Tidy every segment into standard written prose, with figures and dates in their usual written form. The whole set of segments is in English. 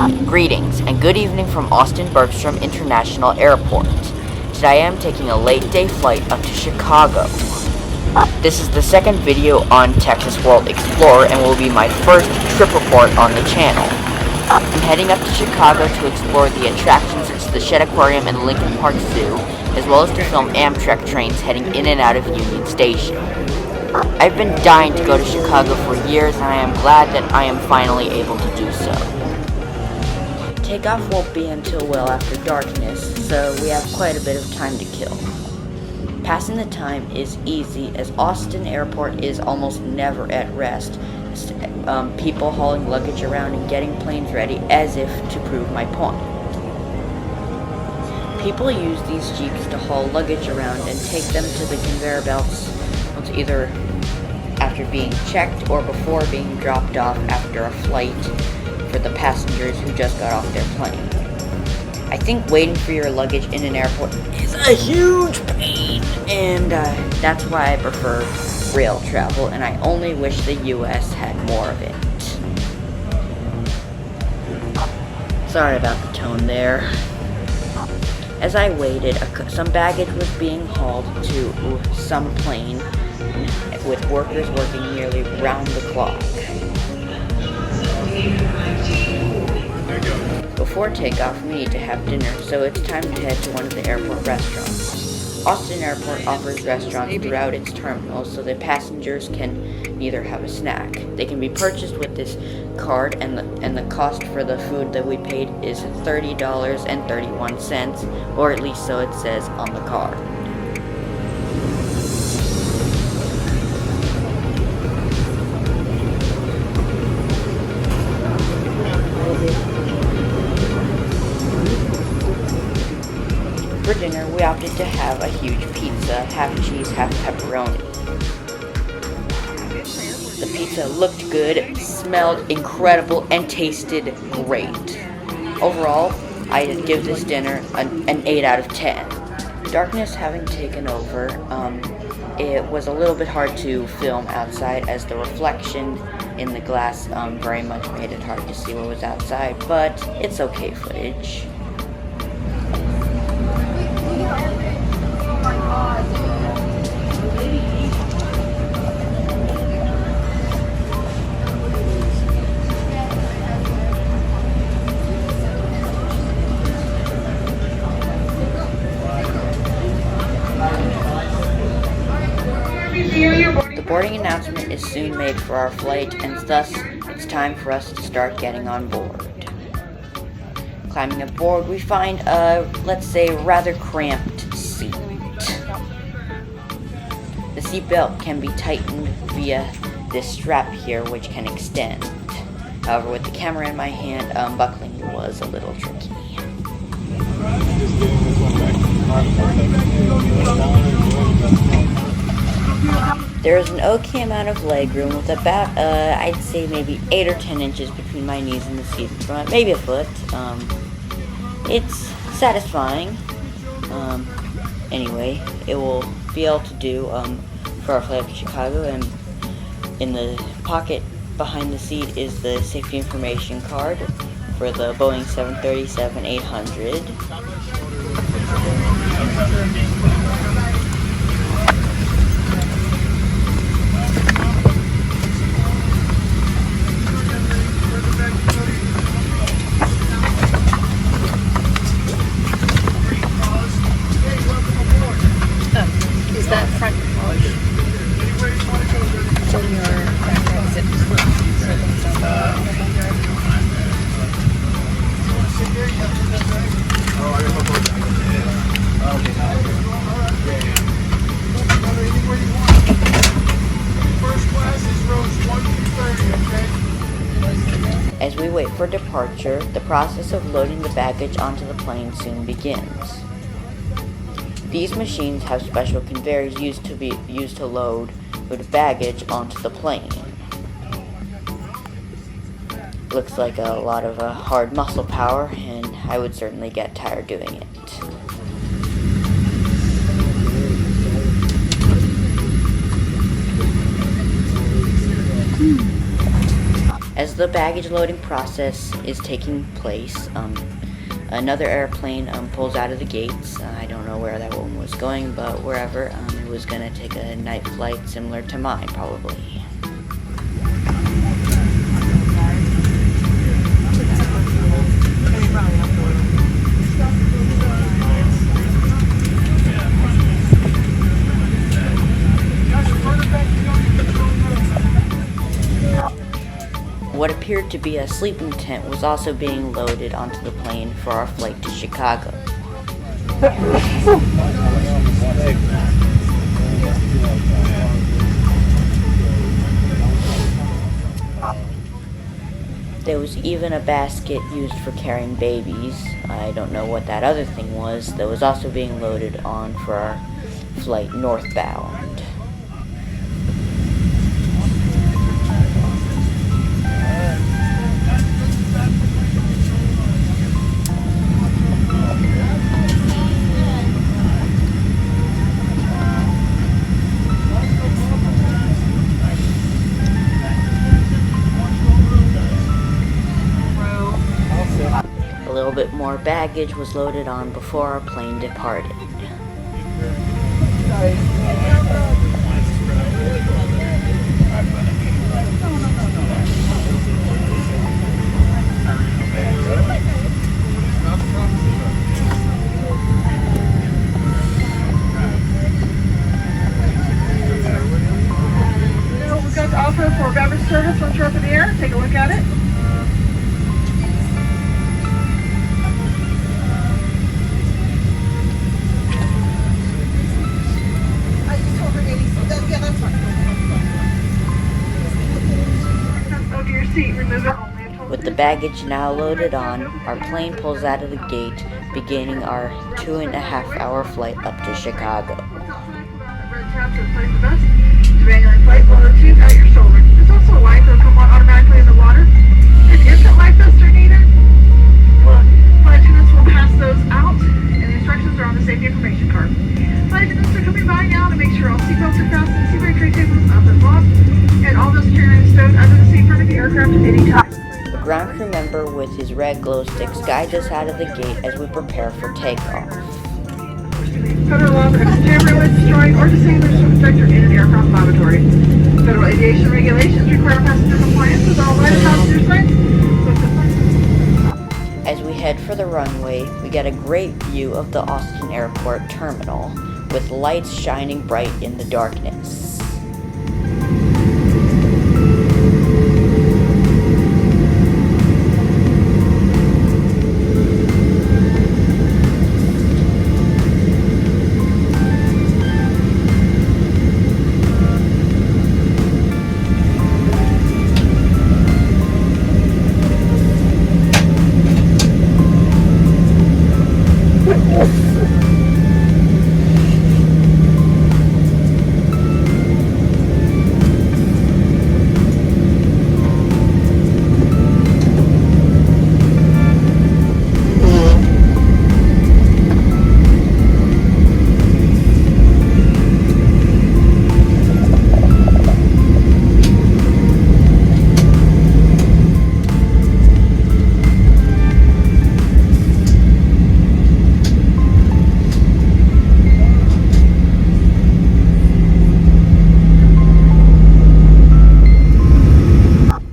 Greetings and good evening from Austin Bergstrom International Airport. Today I am taking a late day flight up to Chicago. This is the second video on Texas World Explorer and will be my first trip report on the channel. I'm heading up to Chicago to explore the attractions such as the Shedd Aquarium and Lincoln Park Zoo, as well as to film Amtrak trains heading in and out of Union Station. I've been dying to go to Chicago for years and I am glad that I am finally able to do so. Takeoff won't be until well after darkness, so we have quite a bit of time to kill. Passing the time is easy as Austin Airport is almost never at rest. People hauling luggage around and getting planes ready as if to prove my point. People use these jeeps to haul luggage around and take them to the conveyor belts either after being checked or before being dropped off after a flight for the passengers who just got off their plane. I think waiting for your luggage in an airport is a huge pain, and that's why I prefer rail travel, and I only wish the US had more of it. Sorry about the tone there. As I waited, some baggage was being hauled to some plane with workers working nearly round the clock. Before takeoff, we need to have dinner, so it's time to head to one of the airport restaurants. Austin Airport offers restaurants throughout its terminals, so that passengers can either have a snack. They can be purchased with this card, and the cost for the food that we paid is $30.31, or at least so it says on the card. For dinner, we opted to have a huge pizza, half cheese, half pepperoni. The pizza looked good, smelled incredible, and tasted great. Overall, I'd give this dinner an 8 out of 10. Darkness having taken over, it was a little bit hard to film outside as the reflection in the glass very much made it hard to see what was outside, but it's okay footage. The boarding announcement is soon made for our flight, and thus it's time for us to start getting on board. Climbing aboard, we find a, let's say, rather cramped seat. The seat belt can be tightened via this strap here, which can extend. However, with the camera in my hand, buckling was a little tricky. There is an okay amount of legroom with about, I'd say maybe 8 or 10 inches between my knees and the seat in front, maybe a foot. It's satisfying. Anyway, it will be able to do for our flight to Chicago, and in the pocket behind the seat is the safety information card for the Boeing 737-800. Is that front so your backpack zip As we wait for departure, the process of loading the baggage onto the plane soon begins. These machines have special conveyors used to load baggage onto the plane. Looks like a lot of hard muscle power, and I would certainly get tired doing it. As the baggage loading process is taking place, another airplane pulls out of the gates. I don't know where that one was going, but wherever. It was going to take a night flight similar to mine, probably. What appeared to be a sleeping tent was also being loaded onto the plane for our flight to Chicago. There was even a basket used for carrying babies. I don't know what that other thing was. That was also being loaded on for our flight northbound. A little bit more baggage was loaded on before our plane departed. We've got to offer for beverage service once you're up in the air. Take a look at it. With the baggage now loaded on, our plane pulls out of the gate, beginning our 2.5-hour flight up to Chicago. Flight 102 at your shoulder. There's also a light that'll come on automatically in the water. An instant life vests are needed. Flight attendants will pass those out, and the instructions are on the safety information card. Flight attendants are coming by now to make sure all seatbelts are fastened, seatbelt tray tables up and locked, and all those carry-ins stowed under the seat front of the aircraft at any time. A ground crew member with his red glow sticks guides us out of the gate as we prepare for takeoff. Federal law prohibits tampering, destroying, or disabling a sector in an aircraft lavatory. Federal aviation regulations require passenger compliance with all light passenger signs. As we head for the runway, we get a great view of the Austin Airport terminal, with lights shining bright in the darkness.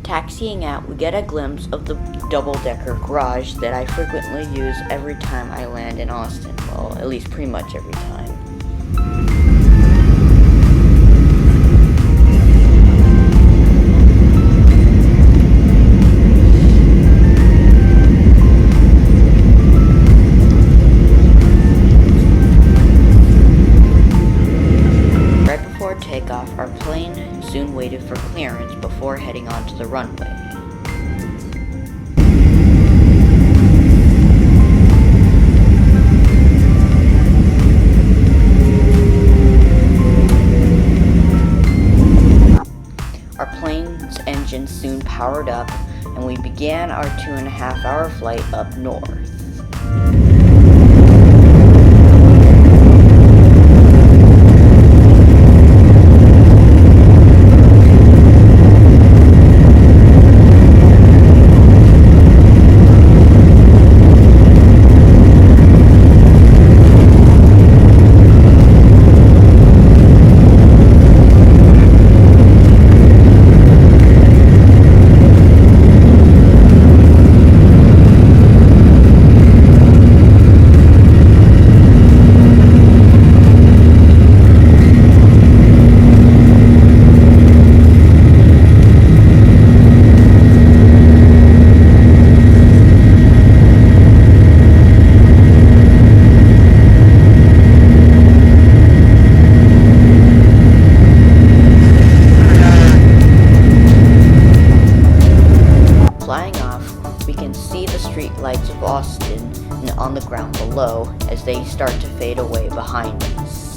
Taxiing out, we get a glimpse of the double-decker garage that I frequently use every time I land in Austin. Well, at least pretty much every time. Right before takeoff, our plane soon waited for clearance before heading onto the runway. Our plane's engine soon powered up, and we began our 2.5-hour flight up north. can see the street lights of Austin on the ground below as they start to fade away behind us.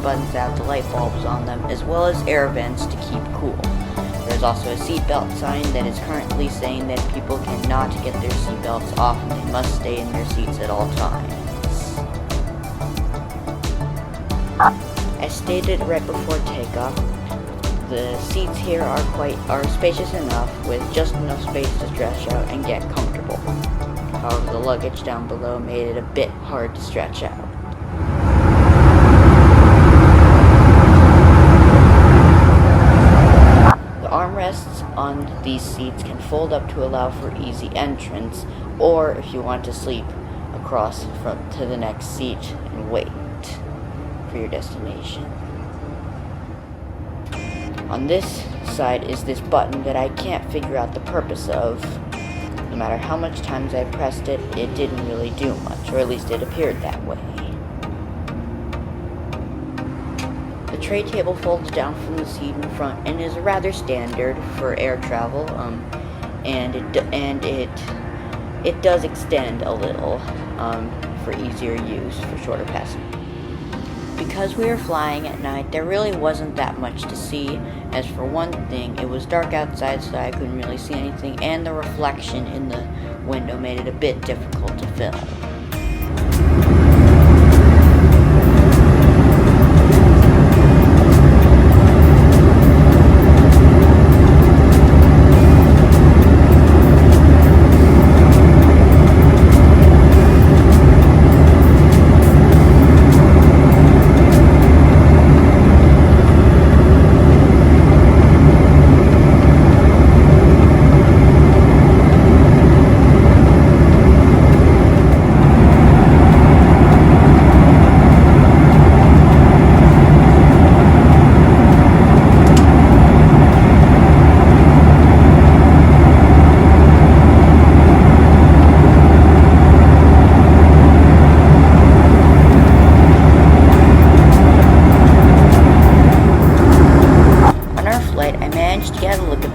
Buttons that have the light bulbs on them, as well as air vents to keep cool. There's also a seatbelt sign that is currently saying that people cannot get their seatbelts off and they must stay in their seats at all times. As stated right before takeoff, the seats here are spacious enough with just enough space to stretch out and get comfortable. However, the luggage down below made it a bit hard to stretch out. Armrests on these seats can fold up to allow for easy entrance, or if you want to sleep across to the next seat and wait for your destination. On this side is this button that I can't figure out the purpose of. No matter how much times I pressed it, it didn't really do much, or at least it appeared that way. The tray table folds down from the seat in front and is rather standard for air travel, and it does extend a little for easier use for shorter passengers. Because we were flying at night, there really wasn't that much to see. As for one thing, it was dark outside, so I couldn't really see anything, and the reflection in the window made it a bit difficult to film.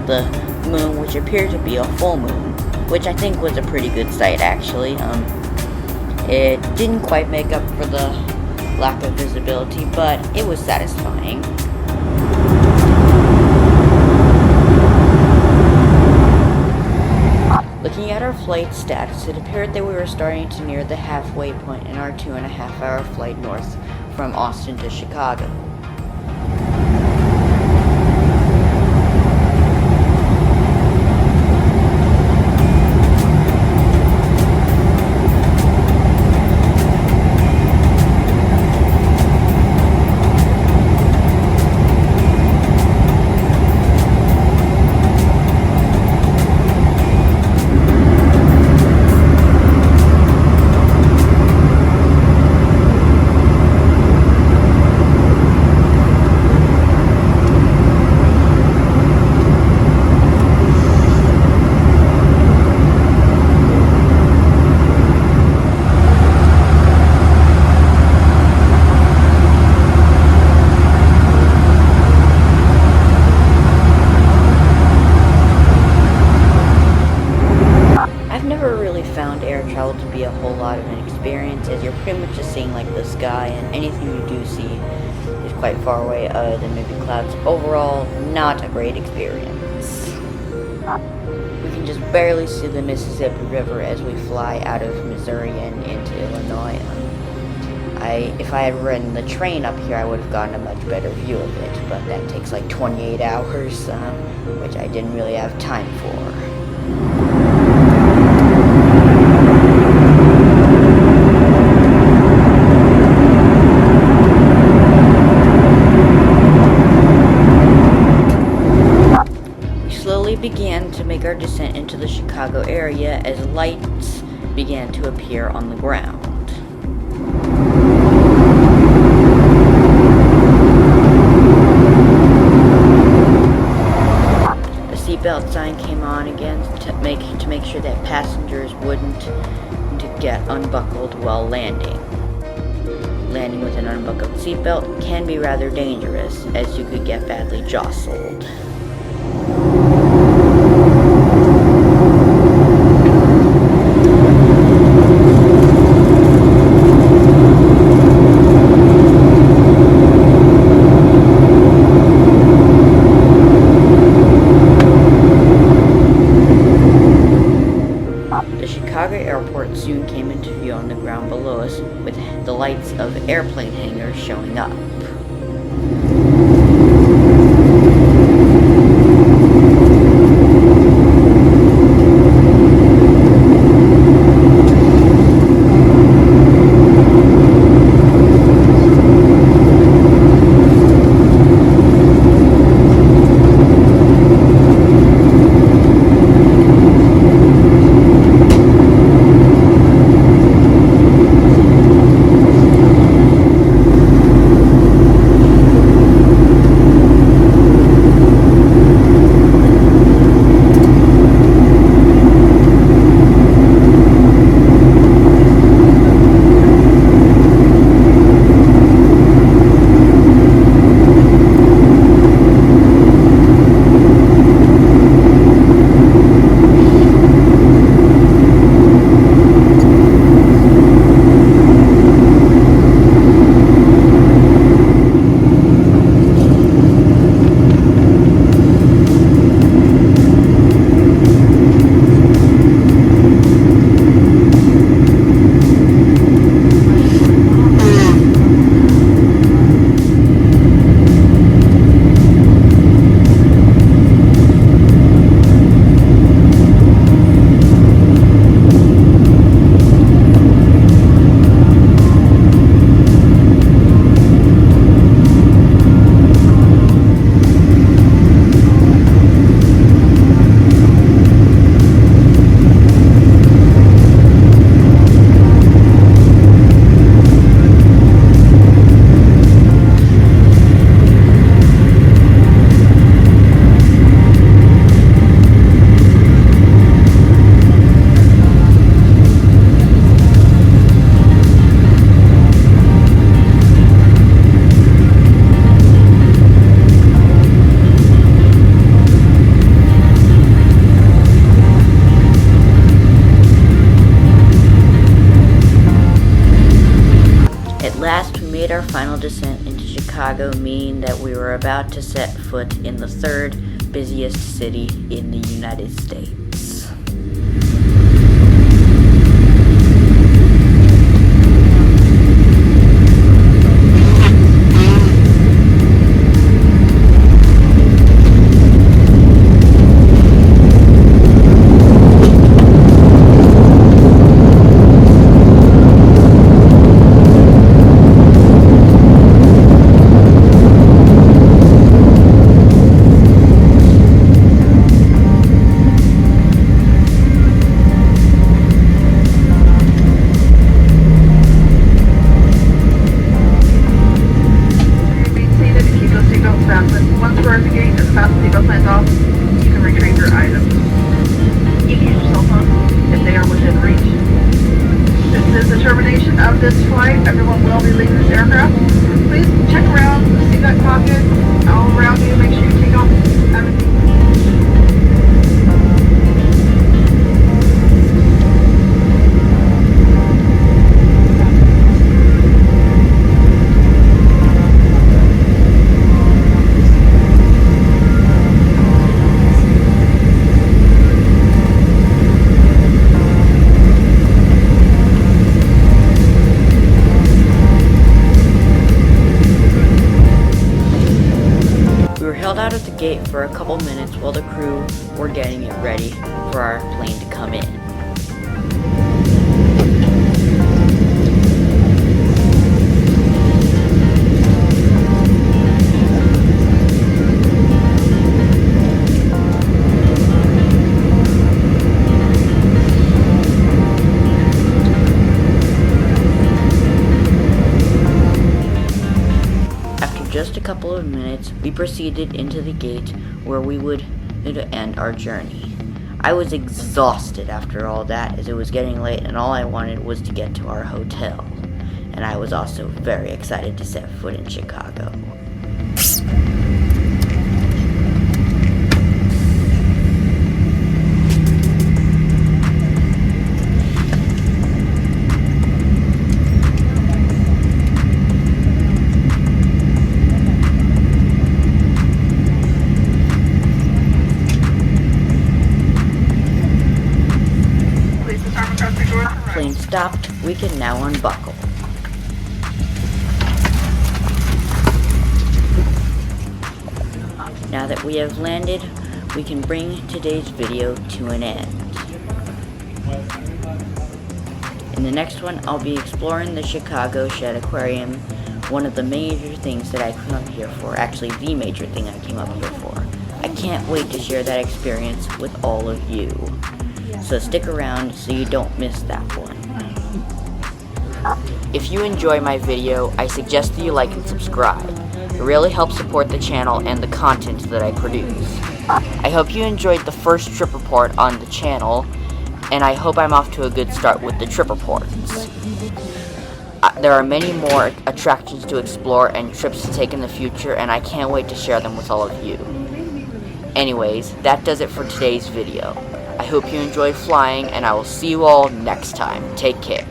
The moon, which appeared to be a full moon, which I think was a pretty good sight actually. It didn't quite make up for the lack of visibility, but it was satisfying. Looking at our flight status, it appeared that we were starting to near the halfway point in our 2.5-hour flight north from Austin to Chicago. Found air travel to be a whole lot of an experience, as you're pretty much just seeing like the sky, and anything you do see is quite far away other than maybe clouds. Overall, not a great experience. We can just barely see the Mississippi River as we fly out of Missouri and into Illinois. If I had ridden the train up here, I would have gotten a much better view of it, but that takes like 28 hours, which I didn't really have time for. Began to make our descent into the Chicago area as lights began to appear on the ground. The seatbelt sign came on again to make sure that passengers wouldn't get unbuckled while landing. Landing with an unbuckled seatbelt can be rather dangerous, as you could get badly jostled. Airport soon came into view on the ground below us, with the lights of airplane hangars showing up. made our final descent into Chicago, meaning that we were about to set foot in the third busiest city in the United States. Of this flight, everyone will be leaving this aircraft. Please check around, see that pocket all around you, make sure you take off everything. for a couple minutes while the crew were getting it ready for our plane to come in. Just a couple of minutes, we proceeded into the gate where we would end our journey. I was exhausted after all that, as it was getting late and all I wanted was to get to our hotel. And I was also very excited to set foot in Chicago. Plane stopped, we can now unbuckle. Now that we have landed, we can bring today's video to an end. In the next one, I'll be exploring the Chicago Shed Aquarium, one of the major things that I came up here for, actually the major thing I came up here for. I can't wait to share that experience with all of you. So stick around so you don't miss that one. If you enjoy my video, I suggest that you like and subscribe. It really helps support the channel and the content that I produce. I hope you enjoyed the first trip report on the channel, and I hope I'm off to a good start with the trip reports. There are many more attractions to explore and trips to take in the future, and I can't wait to share them with all of you. Anyways, that does it for today's video. I hope you enjoyed flying, and I will see you all next time. Take care.